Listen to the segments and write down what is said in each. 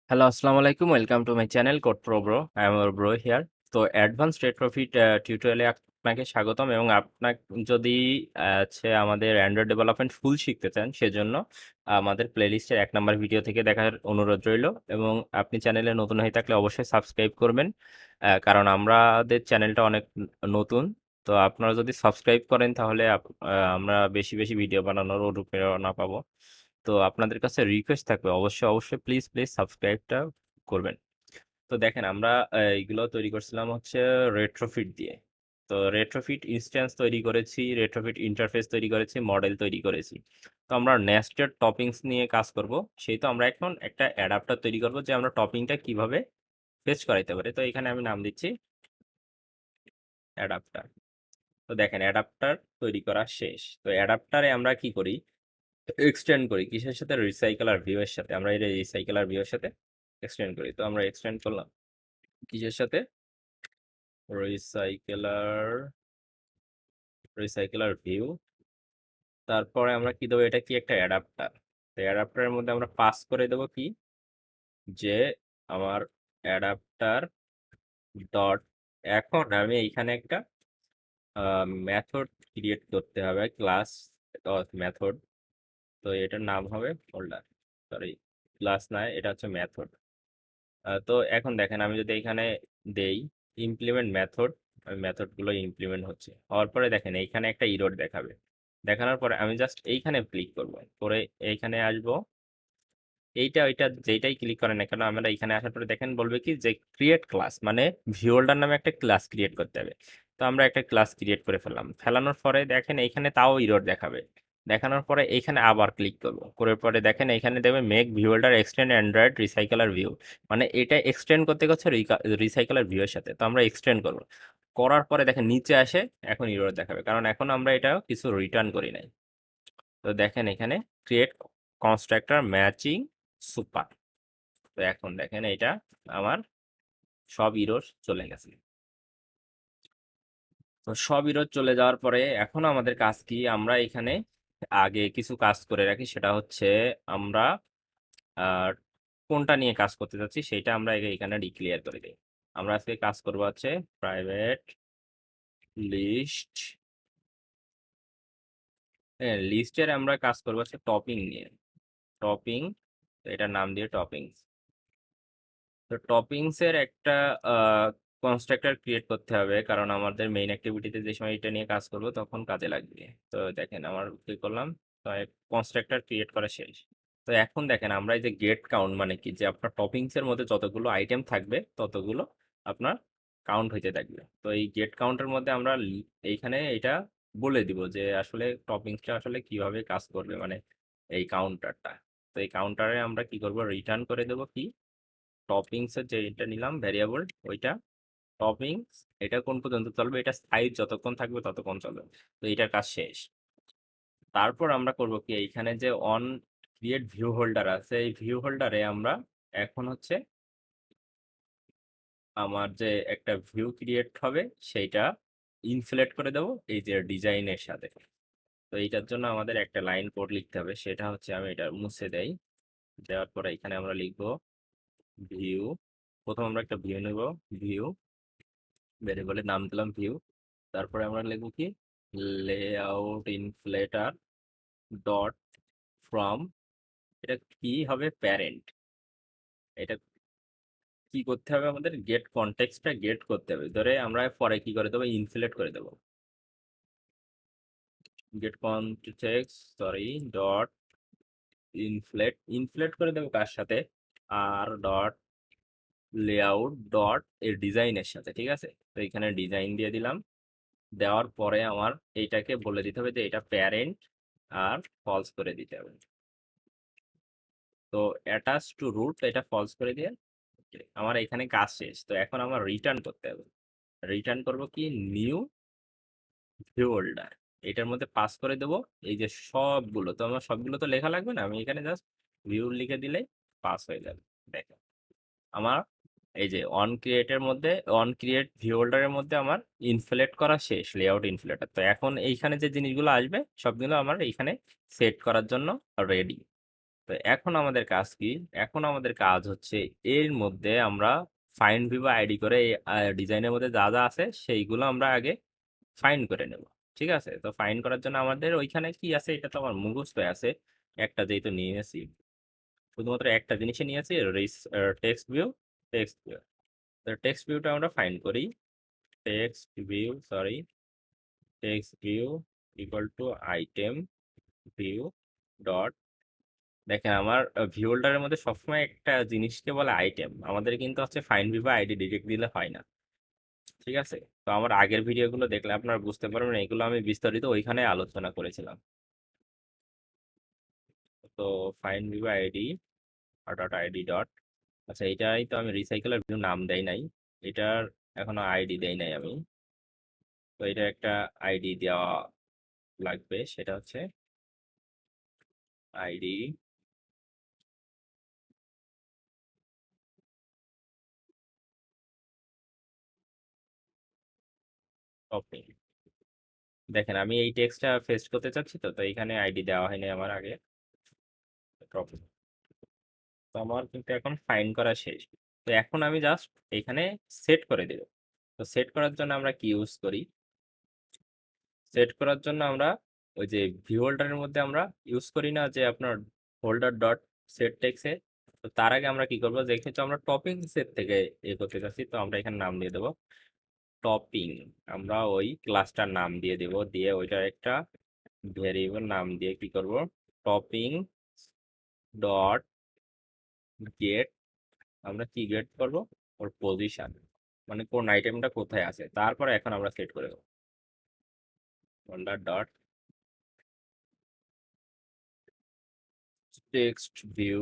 Hello, আসসালামু আলাইকুম। Welcome to my channel CodePro Bro. I am your bro here. তো advanced retrofit টিউটোরিয়ালে আপনাকে স্বাগতম এবং আপনার যদি হচ্ছে আমাদের অ্যান্ড্রয়েড ডেভেলপমেন্ট ফুল শিখতে চান সেজন্য আমাদের প্লেলিস্টের ১ নাম্বার ভিডিও থেকে দেখার অনুরোধ রইলো এবং আপনি চ্যানেলে নতুন হয়ে থাকলে অবশ্যই সাবস্ক্রাইব করবেন। কারণ আমাদের চ্যানেলটা অনেক নতুন। তো আপনারা যদি সাবস্ক্রাইব করেন তাহলে আমরা বেশি ভিডিও বানানোর অনুপ্রেরণা পাবো। তো আপনাদের কাছে রিকোয়েস্ট থাকবে অবশ্যই প্লিজ সাবস্ক্রাইবটা করবেন। তো দেখেন আমরা এইগুলো তৈরি করছিলাম হচ্ছে রেট্রোফিট দিয়ে। তো রেট্রোফিট ইনস্ট্যান্স তৈরি করেছি, রেট্রোফিট ইন্টারফেস তৈরি করেছি, মডেল তৈরি করেছি। তো আমরা নেস্টেড টপিংস নিয়ে কাজ করব। সেই তো আমরা এখন একটা অ্যাডাপ্টার তৈরি করব যে আমরা টপিংটা কিভাবে ফেচ করাইতে পারি। তো এখানে আমি নাম দিচ্ছি অ্যাডাপ্টার। তো দেখেন অ্যাডাপ্টার তৈরি করা শেষ। তো অ্যাডাপ্টারে আমরা কি করি, এক্সটেন্ড করি কিসের সাথে, রিসাইকেলার ভিউ এর সাথে। আমরা এই রিসাইকেলার ভিউ এর সাথে এক্সটেন্ড করি। তো আমরা এক্সটেন্ড করলাম কিসের সাথে, রিসাইকেলার রিসাইকেলার ভিউ। তারপরে আমরা কি দেবো, এটা কি একটা অ্যাডাপ্টার। তো অ্যাডাপ্টারের মধ্যে আমরা পাস করে দেবো কি, যে আমার অ্যাডাপ্টার ডট, এখন আমি এইখানে একটা মেথড ক্রিয়েট করতে হবে, ক্লাস মেথড। তো এটার নাম হবে ফোল্ডার, সরি ক্লাস নয়, এটা হচ্ছে মেথড। তো এখন দেখেন আমি যদি এখানে দেই ইমপ্লিমেন্ট মেথড, ওই মেথডগুলো ইমপ্লিমেন্ট হচ্ছে। হওয়ার পরে দেখেন এইখানে একটা ইরর দেখাবে। দেখানোর পরে আমি জাস্ট এইখানে ক্লিক করব, করে এইখানে আসবো। এইটা ওইটা যেইটাই ক্লিক করেন না কেন, আমরা এখানে আসার পরে দেখেন বলবে কি যে ক্রিয়েট ক্লাস, মানে ভিউ হোল্ডার নামে একটা ক্লাস ক্রিয়েট করতে হবে। তো আমরা একটা ক্লাস ক্রিয়েট করে ফেললাম। ফেলানোর পরে দেখেন এইখানে তাও ইরর দেখাবে। দেখানোর পরে এইখানে আবার ক্লিক করব, করার পরে দেখেন এখানে দেবে make view holder extend android recycler view, মানে এটা এক্সটেন্ড করতে হচ্ছে রিসাইকেলার ভিউ এর সাথে। তো আমরা এক্সটেন্ড করব, করার পরে দেখেন নিচে আসে এখন ইরর দেখাবে, কারণ এখন আমরা এটা কিছু রিটার্ন করি নাই। তো দেখেন এখানে ক্রিয়েট কনস্ট্রাক্টর ম্যাচিং সুপার। তো এখন দেখেন এটা আমার সব ইরর চলে গেছে। তো সব ইরর চলে যাওয়ার পরে এখন আমাদের কাজ কি, আমরা এখানে আগে কিছু কাজ করে রাখি, সেটা হচ্ছে আমরা আহ, কোনটা নিয়ে কাজ করতে যাচ্ছি সেটা আমরা আগে এখানে ডিক্লেয়ার করে দিই। আমরা আজকে কাজ করবো হচ্ছে প্রাইভেট লিস্ট, হ্যাঁ লিস্টের আমরা কাজ করবো হচ্ছে টপিং নিয়ে। টপিং, এটার নাম দিয়ে টপিং। তো টপিংস এর একটা কনস্ট্রাক্টর ক্রিয়েট করতে হবে, কারণ আমাদের মেইন অ্যাক্টিভিটিতে যে সময় এটা নিয়ে কাজ করব তখন কাজে লাগবে। তো দেখেন আমার কি করলাম, তো কনস্ট্রাক্টর ক্রিয়েট করা শেষ। তো এখন দেখেন আমরা এই যে গেট কাউন্ট, মানে কি যে আপনার টপিংস এর মধ্যে যতগুলো আইটেম থাকবে ততগুলো আপনার কাউন্ট হইতে থাকবে। তো এই গেট কাউন্টের মধ্যে আমরা এইখানে এটা বলে দিব যে আসলে টপিংসটা আসলে কিভাবে কাজ করবে, মানে এই কাউন্টারটা। তো এই কাউন্টারে আমরা কি করব, রিটার্ন করে দেবো কি, টপিংস এর যে এটা নিলাম ভ্যারিয়েবল, ওইটা টপিংস, এটা কোন পর্যন্ত চলবে, এটা সাইজ যতক্ষণ থাকবে ততক্ষণ চলবে। তো এটার কাজ শেষ। তারপর আমরা করব কি, এইখানে যে অন ক্রিয়েট ভিউ হোল্ডার আছে, এই ভিউ হোল্ডারে আমরা এখন হচ্ছে আমার যে একটা ভিউ ক্রিয়েট হবে সেইটা ইনফ্লেট করে দেবো এই যে ডিজাইনের সাথে। তো এইটার জন্য আমাদের একটা লাইন কোড লিখতে হবে, সেটা হচ্ছে আমি এটা মুছে দেই। দেওয়ার পরে এখানে আমরা লিখবো ভিউ, প্রথম আমরা একটা ভিউ নেব, ভিউ ভেরিয়েবলের নাম দিলাম ভিউ। তারপরে আমরা লিখবো কি, লেআউট ইনফ্লেটার ডট ফ্রম, এটা কি হবে, প্যারেন্ট। এটা কি করতে হবে, আমাদের গেট কনটেক্সটটা গেট করতে হবে, ধরে আমরা পরে কি করে দেবো, ইনফ্লেট করে দেবো। Get context, sorry dot inflate, inflate করে দেবো কার সাথে, আর ডট লেআউট ডট এর ডিজাইনের সাথে, ঠিক আছে। তো এখানে ডিজাইন দিয়ে দিলাম। দেওয়ার পরে আমার এইটাকে বলে দিতে হবে যে এটা প্যারেন্ট, আর ফলস করে দিতে হবে। তো অ্যাটাচ টু রুট, এটা ফলস করে দিয়ে আমার এখানে কাজ শেষ। তো এখন আমার রিটার্ন করতে হবে। রিটার্ন করব কি, নিউ ভিউ হোল্ডার, এটার মধ্যে পাস করে দেবো এই যে সবগুলো। তো আমার সবগুলো তো লেখা লাগবে না, আমি এখানে জাস্ট ভিউ লিখে দিলেই পাস হয়ে যাবে। দেখো আমার এই যে অন ক্রিয়েটের মধ্যে, অন ক্রিয়েট ভিউ হোল্ডারের মধ্যে আমার ইনফ্লেট করা শেষ, লেআউট ইনফ্লেটার। তো এখন এইখানে যে জিনিসগুলো আসবে সবগুলো আমার এইখানে সেট করার জন্য রেডি। তো এখন আমাদের কাজ কি? এখন আমাদের কাজ হচ্ছে এর মধ্যে আমরা ফাইন্ড ভিভো আইডি করে ডিজাইনের মধ্যে যা যা আছে সেইগুলো আমরা আগে ফাইন্ড করে নেব। ঠিক আছে, তো ফাইন্ড করার জন্য আমাদের ওইখানে কি আছে এটা তো আমার মুখস্থ আছে। একটা যেহেতু নিয়েছি, শুধুমাত্র একটা জিনিসই নিয়েছি, টেক্সট ভিউ। টেক্সট ভিউ, তো টেক্সট ভিউটা আমরা ফাইন্ড করি। Text view, sorry, text view equal to item view dot. দেখেন আমার ভিউ হোল্ডারের মধ্যে সবসময় একটা জিনিসকে বলে আইটেম, আমাদের কিন্তু হচ্ছে ফাইন্ড ভিভো আইডি ডিরেক্ট দিলে হয় না। ঠিক আছে, তো আমার আগের ভিডিওগুলো দেখলে আপনারা বুঝতে পারবেন, এগুলো আমি বিস্তারিত ওইখানে আলোচনা করেছিলাম। তো find Vivo ID dot ID dot, আচ্ছা এটাই তো আমি রিসাইকেলের ভিউ নাম দেই নাই, এটার এখনো আইডি দেই নাই আমি। তো এটা একটা আইডি দেওয়া লাগবে, সেটা হচ্ছে আইডি। ওকে, দেখেন আমি এই টেক্সটটা পেস্ট করতে চাচ্ছি, তো তো এখানে আইডি দেওয়া হয়নি আমার আগে। Copy। তো আমার কিন্তু এখন ফাইন করা শেষ। তো এখন আমি জাস্ট এখানে সেট করে দেব। তো সেট করার জন্য আমরা কি ইউজ করি? সেট করার জন্য আমরা ওই যে ভিউ হোল্ডারের মধ্যে আমরা ইউজ করি না যে আপনার হোল্ডার ডট সেট টেক্সে। তো তার আগে আমরা কি করবো, যেহেতু আমরা টপিং সেট থেকে করতে চাচ্ছি, তো আমরা এখানে নাম দিয়ে দেবো টপিং। আমরা ওই ক্লাসটার নাম দিয়ে দেব, দিয়ে ওইটার একটা ভেরিয়েবল নাম দিয়ে কি করব, টপিং ডট গেট। আমরা কি গেট করব, ওর পজিশন, মানে কোন আইটেমটা কোথায় আছে। তারপরে এখন আমরা সেট করে দেবো holder dot text view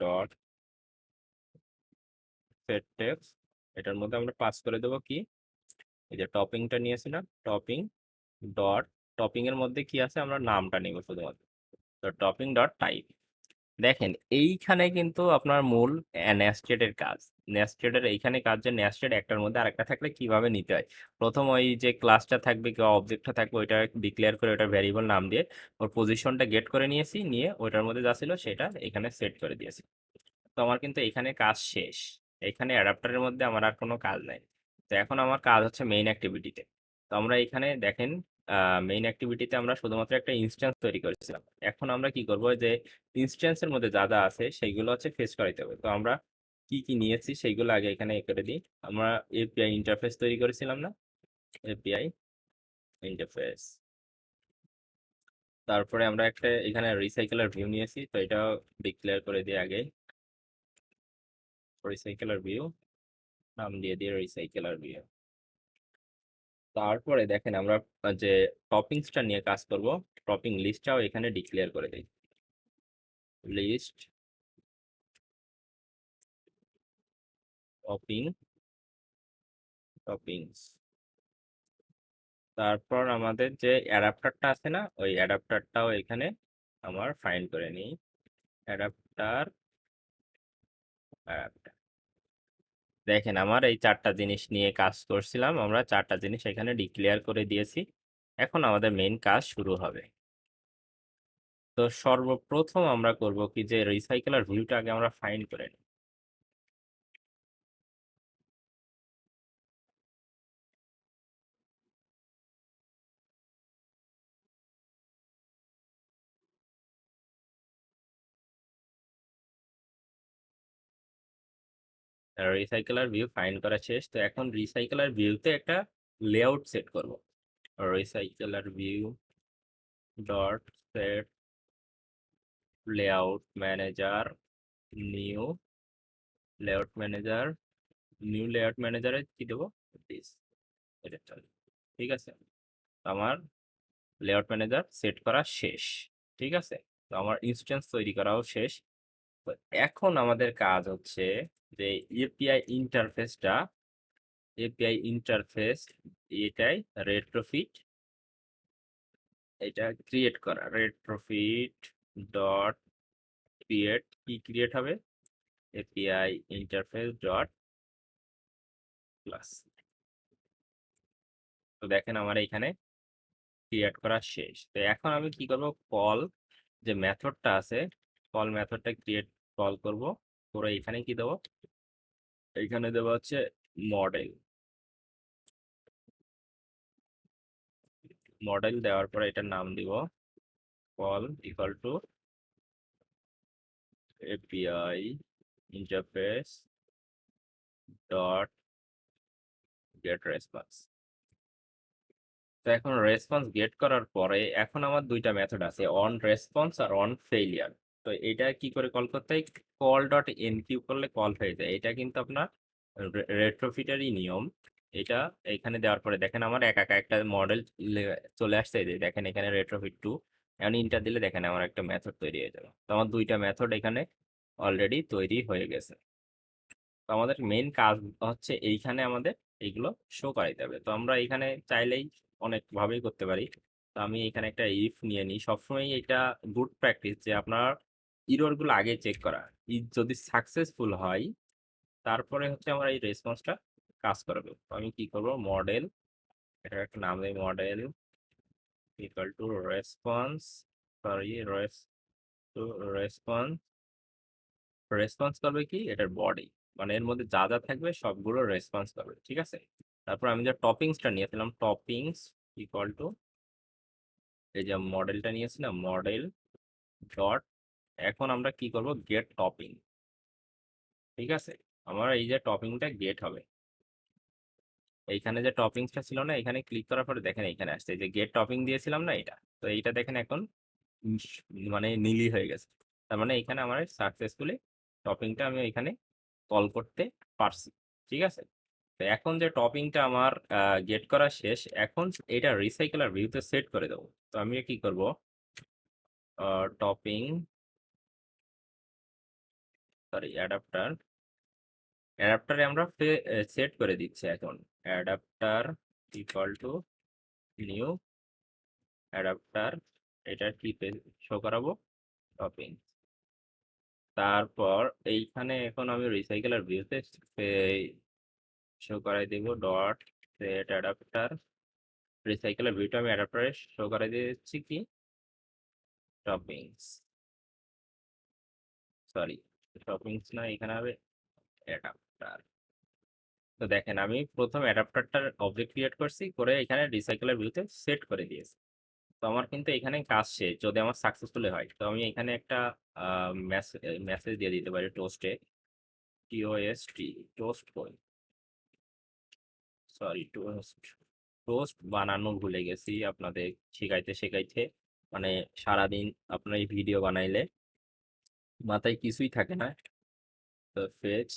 dot set text. এটার মধ্যে আমরা পাস করে দেবো কি, এই যে টপিংটা নিয়েছি না, টপিং ডট, টপিং এর মধ্যে কি আছে আমরা নামটা নিব শুধুমাত্র। তো টপিং ডট টাইপ। দেখেন এইখানে কিন্তু আপনার মূল নেস্টেডের কাজ। নেস্টেডের এইখানে কাজ যে নেস্টেড একটার মধ্যে আরেকটা থাকলে কিভাবে নিতে হয়। প্রথম ওই যে ক্লাসটা থাকবে কিংবা অবজেক্টটা থাকবে ওইটা ডিক্লেয়ার করে ওটা ভ্যারিয়েবল নাম দিয়ে ওর পজিশনটা গেট করে নিয়েছি, নিয়ে ওইটার মধ্যে যা ছিল সেটা এখানে সেট করে দিয়েছি। তো আমার কিন্তু এখানে কাজ শেষ। এখানে অ্যাডাপ্টারের মধ্যে আমার আর কোনো কাজ নাই। তো এখন আমার কাজ হচ্ছে মেইন অ্যাক্টিভিটিতে। তো আমরা এখানে দেখেন মেইন অ্যাক্টিভিটিতে আমরা শুধুমাত্র একটা ইনস্ট্যান্স তৈরি করেছিলাম। এখন আমরা কি করব, যে ইনস্ট্যান্সের মধ্যে যা যা আছে সেইগুলো হচ্ছে ফেস করাইতে হবে। তো আমরা কি কি নিয়েছি সেইগুলো আগে এখানে করে দিই। আমরা এপিআই ইন্টারফেস তৈরি করেছিলাম না, এপিআই ইন্টারফেস। তারপরে আমরা একটা এখানে রিসাইকেলার ভিউ নিয়েছি, তো এটাও ডিক্লেয়ার করে দিই আগে। রিসাইকেলার ভিউ নাম দিয়ে দিয়ে রিসাইকেলার ভিউ। তারপরে দেখেন আমরা যে টপিংসটা নিয়ে কাজ করব, টপিং লিস্টটাও এখানে ডিক্লেয়ার করে দিই। List topping toppings. তারপর আমাদের যে অ্যাডাপ্টারটা আছে না, ওই অ্যাডাপ্টারটাও এখানে আমার ফাইন্ড করে নিই। অ্যাডাপ্টার, দেখেন আমার এই চারটা জিনিস নিয়ে কাজ করছিলাম, আমরা চারটা জিনিস এখানে ডিক্লেয়ার করে দিয়েছি। এখন আমাদের মেইন কাজ শুরু হবে। তো সর্বপ্রথম আমরা করব কি, যে রিসাইকেলার ভিউটা আগে আমরা ফাইন্ড করে নিই। রিসাইকেলার ভিউ ফাইন্ড করা শেষ। তো এখন রিসাইকেলার ভিউতে একটা লেআউট সেট করব। Recycler view dot set layout manager, new layout manager. New layout ম্যানেজারে কি দেবো, দিস, এটা চলে। ঠিক আছে, তো আমার লেআউট ম্যানেজার সেট করা শেষ। ঠিক আছে, তো আমার ইনস্ট্যান্স তৈরি করাও শেষ। তো এখন আমাদের কাজ হচ্ছে যে এপিআই ইন্টারফেসটা, এপিআই ইন্টারফেস এটাই রেট্রোফিট, এটা ক্রিয়েট করা। রেট্রোফিট ডট ক্রিয়েট, কি ক্রিয়েট হবে, এপিআই ইন্টারফেস ডট ক্লাস। তো দেখেন আমার এখানে ক্রিয়েট করা শেষ। তো এখন আমি কি করব, কল যে মেথডটা আছে কল মেথডটা ক্রিয়েট কল করব, করে এখানে কি দেবো, এখানে দেবো হচ্ছে মডেল। মডেল দেওয়ার পরে এটার নাম দিব call equal to API interface dot gate response. তো এখন রেসপন্স গেট করার পরে এখন আমার দুইটা মেথড আছে, অন রেসপন্স আর অন ফেইলিয়ার। তো এটা কি করে কল করতে হয়, কল ডট এনকিউ করলে কল হয়ে যায়। এটা কিন্তু আপনার রেট্রোফিটারই নিয়ম। এটা এখানে দেওয়ার পরে দেখেন আমার একা একা একটা মডেল চলে আসছে, এই যে দেখেন এখানে রেট্রোফিট টু। এখন ইন্টার দিলে দেখেন আমার একটা মেথড তৈরি হয়ে যাবে। তো আমার দুইটা মেথড এখানে অলরেডি তৈরি হয়ে গেছে। তো আমাদের মেইন কাজ হচ্ছে এইখানে আমাদের এইগুলো শো করাইতে হবে। তো আমরা এখানে চাইলেই অনেক ভাবেই করতে পারি। তো আমি এখানে একটা ইফ নিয়ে নিই। সবসময় এটা গুড প্র্যাকটিস যে আপনার ইরর গুলো আগে চেক করা। যদি সাকসেসফুল হয় তারপরে হচ্ছে আমরা এই রেসপন্সটা কাজ করবে। তো আমি কি করব, মডেল, এটা একটা নাম দেই model equal to response, sorry to response. Response করবে কি, এটার বডি, মানে এর মধ্যে যা যা থাকবে সবগুলো রেসপন্স করবে, ঠিক আছে। তারপর আমি যে টপিংসটা নিয়েছিলাম, টপিংস ইকুয়াল টু এই যে মডেলটা নিয়েছিলাম মডেল ডট, এখন আমরা কি করব, গেট টপিং, ঠিক আছে। আমার এই যে টপিংটা গেট হবে, এইখানে যে টপিংসটা ছিল না, এখানে ক্লিক করার পরে দেখেন এখানে আসছে এই যে গেট টপিং দিয়েছিলাম না এটা। তো এইটা দেখেন এখন মানে নীলি হয়ে গেছে। তার মানে এখানে আমার সাকসেসফুলি টপিংটা আমি এখানে কল করতে পারছি, ঠিক আছে। তো এখন যে টপিংটা আমার গেট করা শেষ, এখন এটা রিসাইকেলার ভিউতে সেট করে দেবো। তো আমি কি করব, টপিং, সরি অ্যাডাপ্টার, অ্যাডাপ্টারে আমরা সেট করে দিচ্ছি এখন adapter equal to new adapter, এটা কি শো করাবো, টপিং। তারপর এইখানে এখন আমি রিসাইকেলার ভিউতে শো করাই দেব ডট সেট অ্যাডাপ্টার। রিসাইকেলের ভিউটা আমি অ্যাডাপ্টারে শো করে দিচ্ছি কি, টপিংস, সরি টপিংস না, এখানে হবে অ্যাডাপ্টার। তো দেখেন আমি প্রথম অ্যাডাপ্টারটার অবজেক্ট ক্রিয়েট করছি, করে এখানে রিসাইকেলের ভিউতে সেট করে দিয়েছি। তো আমার কিন্তু এখানে কাজ শেষ যদি আমার সাকসেসফুলি হয়। তো আমি এখানে একটা মেসেজ দিয়ে দিতে পারি টোস্টে, টিওএসটি, টোস্ট, সরি টোস্ট, টোস্ট বানানো ভুলে গেছি আপনাদের শেখাইতে শেখাইতে। মানে সারাদিন আপনার এই ভিডিও বানাইলে মাথায় কিছুই থাকে না। তো ফেচ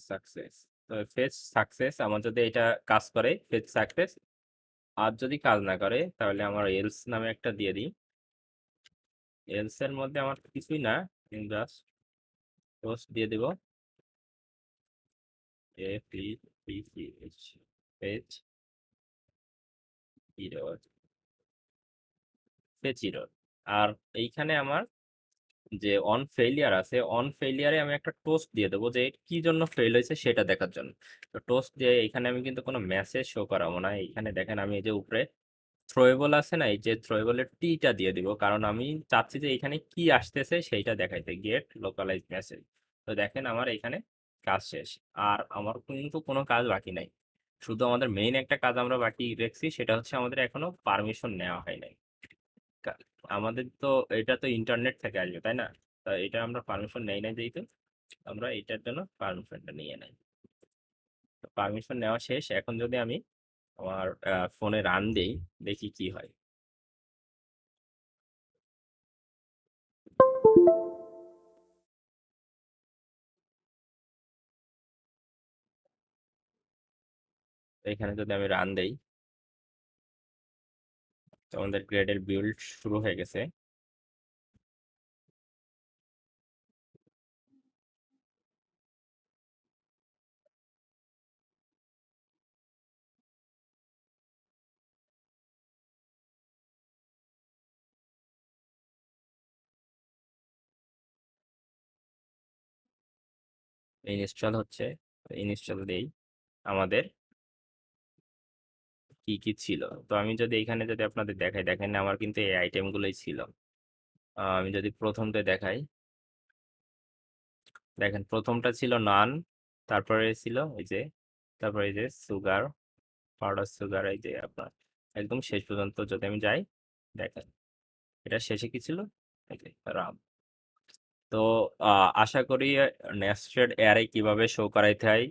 সাকসেস, তো ফেচ সাকসেস আমার যদি এটা কাজ করে ফেচ সাকসেস, আর যদি কাজ না করে তাহলে আমার এলস নামে একটা দিয়ে দিই। এলস এর মধ্যে আমার কিছুই না, জাস্ট টোস্ট দিয়ে দিব, A P P C H, fetch error, fetch error. আর এইখানে আমার যে অন ফেইলিয়ার আছে, অন ফেইলিয়ারে আমি একটা টোস্ট দিয়ে দেবো যে কি জন্য ফেল হয়েছে সেটা দেখার জন্য। তো টোস্ট দিয়ে এখানে আমি কিন্তু কোনো মেসেজ শো করাবো না। এখানে দেখেন আমি এই যে উপরে থ্রোয়েবল আছে না, এই যে থ্রোয়েবলের টিটা দিয়ে দিব, কারণ আমি চাচ্ছি যে এখানে কি আসতেছে সেইটা দেখাইতে, গেট লোকালাইজ মেসেজ। তো দেখেন আমার এখানে কাজ শেষ, আর আমার কিন্তু কোনো কাজ বাকি নাই। শুধু আমাদের মেইন একটা কাজ আমরা বাকি রেখেছি, সেটা হচ্ছে আমাদের এখনো পারমিশন নেওয়া হয় নাই। কা- আমাদের তো এটা তো ইন্টারনেট থেকে আসবে তাই না, তা এটা আমরা পারমিশন নেই না, যেহেতু আমরা এটার জন্য পারমিশনটা নিয়ে নেই। তো পারমিশন নেওয়া শেষ, এখন যদি আমি আমার ফোনে রান দেই, দেখি কি হয়। তো এখানে যদি আমি রান দেই, তো আমাদের গ্রেডের বিল্ড শুরু হয়ে গেছে। ইনস্টল হচ্ছে, ইনস্টল দেই আমাদের কি কি ছিল। তো আমি যদি এখানে যদি আপনাদের দেখাই, দেখেন আমার কিন্তু এই আইটেমগুলোই ছিল। আমি যদি প্রথমটা দেখাই, দেখেন প্রথমটা ছিল নান, তারপরে ছিল তারপরে এই যে সুগার, পাউডার সুগার, এই যে আপনার একদম শেষ পর্যন্ত যদি আমি যাই, দেখেন এটা শেষে কি ছিল, এই যে রাম। তো আশা করি নেস্টেড অ্যারে কিভাবে শো করাইতে হয়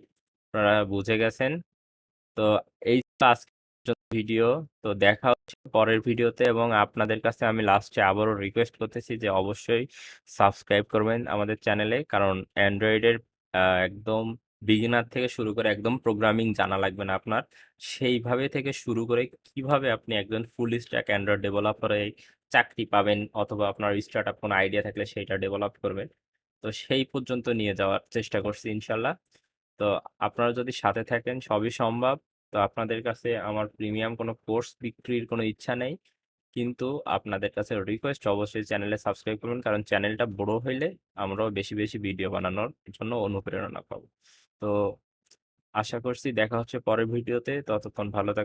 আপনারা বুঝে গেছেন। তো এই ভিডিও, তো দেখা হচ্ছে পরের ভিডিওতে, এবং আপনাদের কাছে আমি লাস্টে আবারও রিকোয়েস্ট করতেছি যে অবশ্যই সাবস্ক্রাইব করবেন আমাদের চ্যানেলে, কারণ অ্যান্ড্রয়েডের একদম বিগিনার থেকে শুরু করে একদম প্রোগ্রামিং জানা লাগবে না আপনার, সেইভাবে থেকে শুরু করে কিভাবে আপনি একজন ফুল স্ট্যাক অ্যান্ড্রয়েড ডেভেলপারে চাকরি পাবেন, অথবা আপনার স্টার্ট আপ কোনো আইডিয়া থাকলে সেইটা ডেভেলপ করবেন, তো সেই পর্যন্ত নিয়ে যাওয়ার চেষ্টা করছি ইনশাল্লাহ। তো আপনারা যদি সাথে থাকেন সবই সম্ভব। তো আপনাদের কাছে আমার প্রিমিয়াম কোনো কোর্স বিক্রির কোনো ইচ্ছা নেই, কিন্তু আপনাদের কাছে রিকোয়েস্ট অবশ্যই চ্যানেলে সাবস্ক্রাইব করবেন, কারণ চ্যানেলটা বড় হইলে আমরাও বেশি বেশি ভিডিও বানানোর জন্য অনুপ্রেরণা পাবো। তো আশা করছি দেখা হচ্ছে পরের ভিডিওতে, ততক্ষণ ভালো থাকবেন।